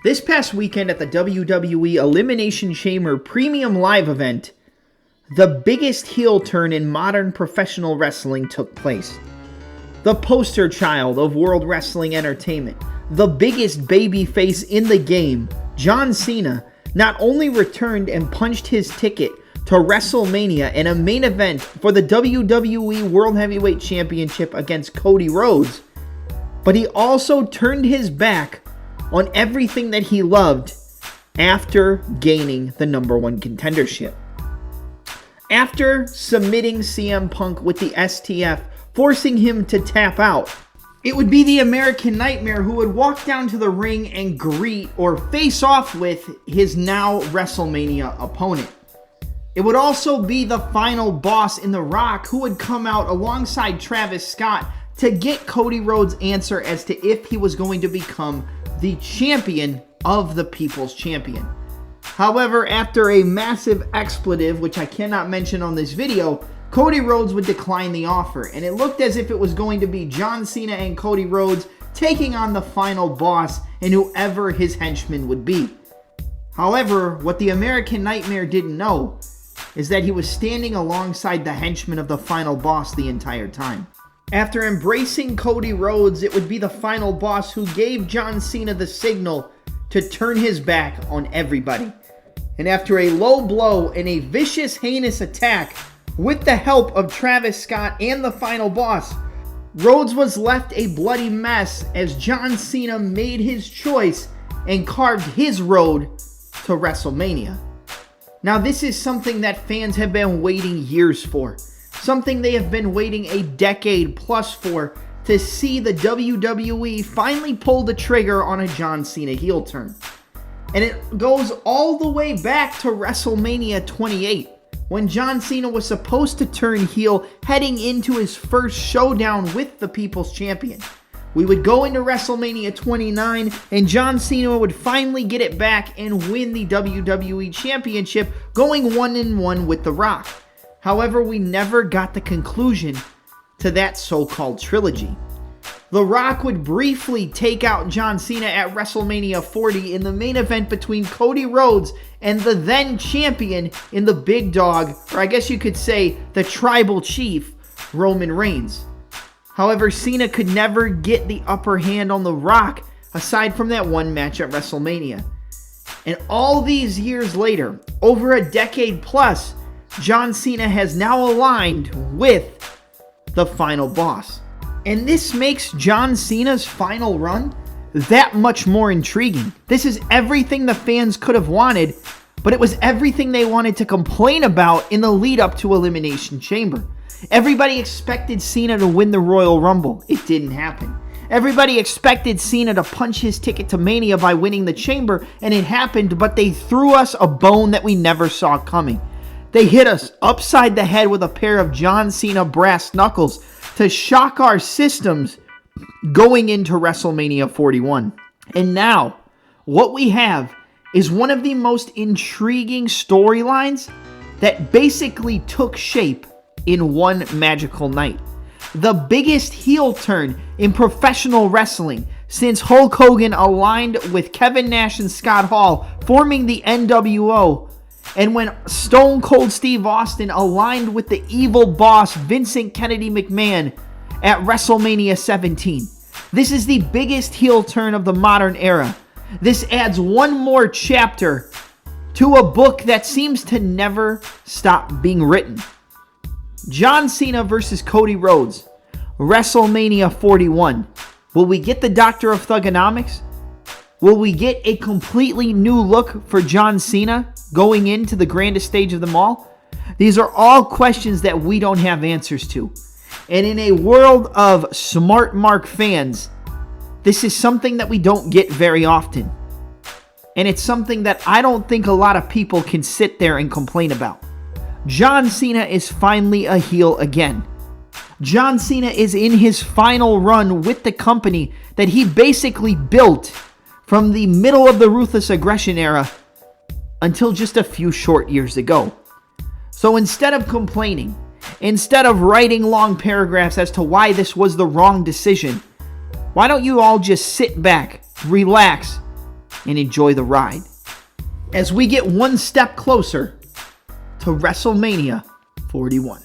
This past weekend at the WWE Elimination Chamber Premium Live event, the biggest heel turn in modern professional wrestling took place. The poster child of World Wrestling Entertainment, the biggest babyface in the game, John Cena, not only returned and punched his ticket to Wrestlemania in a main event for the WWE World Heavyweight Championship against Cody Rhodes, but he also turned his back on everything that he loved after gaining the #1 contendership. After submitting CM Punk with the STF, forcing him to tap out, it would be the American Nightmare who would walk down to the ring and greet or face off with his now WrestleMania opponent. It would also be the final boss in The Rock who would come out alongside Travis Scott to get Cody Rhodes' answer as to if he was going to become the champion of the People's Champion. However, after a massive expletive, which I cannot mention on this video, Cody Rhodes would decline the offer, and it looked as if it was going to be John Cena and Cody Rhodes taking on the final boss and whoever his henchman would be. However, what the American Nightmare didn't know is that he was standing alongside the henchman of the final boss the entire time. After embracing Cody Rhodes, it would be the final boss who gave John Cena the signal to turn his back on everybody. And after a low blow and a vicious, heinous attack with the help of Travis Scott and the final boss, Rhodes was left a bloody mess as John Cena made his choice and carved his road to WrestleMania. Now, this is something that fans have been waiting years for. Something they have been waiting a decade plus for, to see the WWE finally pull the trigger on a John Cena heel turn. And it goes all the way back to WrestleMania 28, when John Cena was supposed to turn heel heading into his first showdown with the People's Champion. We would go into WrestleMania 29, and John Cena would finally get it back and win the WWE Championship, going 1-1 with The Rock. However, we never got the conclusion to that so-called trilogy. The Rock would briefly take out John Cena at WrestleMania 40 in the main event between Cody Rhodes and the then champion in the big dog, or I guess you could say the tribal chief, Roman Reigns. However, Cena could never get the upper hand on The Rock aside from that one match at WrestleMania. And all these years later, over a decade plus, John Cena has now aligned with the final boss. And this makes John Cena's final run that much more intriguing. This is everything the fans could have wanted, but it was everything they wanted to complain about in the lead up to Elimination Chamber. Everybody expected Cena to win the Royal Rumble. It didn't happen. Everybody expected Cena to punch his ticket to Mania by winning the Chamber, and it happened, but they threw us a bone that we never saw coming. They hit us upside the head with a pair of John Cena brass knuckles to shock our systems going into WrestleMania 41. And now, what we have is one of the most intriguing storylines that basically took shape in one magical night. The biggest heel turn in professional wrestling since Hulk Hogan aligned with Kevin Nash and Scott Hall, forming the NWO, and when Stone Cold Steve Austin aligned with the evil boss Vincent Kennedy McMahon at WrestleMania 17. This is the biggest heel turn of the modern era. This adds one more chapter to a book that seems to never stop being written. John Cena versus Cody Rhodes, WrestleMania 41. Will we get the Doctor of Thugonomics? Will we get a completely new look for John Cena going into the grandest stage of them all? These are all questions that we don't have answers to. And in a world of smart mark fans, this is something that we don't get very often. And it's something that I don't think a lot of people can sit there and complain about. John Cena is finally a heel again. John Cena is in his final run with the company that he basically built from the middle of the Ruthless Aggression era until just a few short years ago. So instead of complaining, instead of writing long paragraphs as to why this was the wrong decision, why don't you all just sit back, relax, and enjoy the ride as we get one step closer to WrestleMania 41.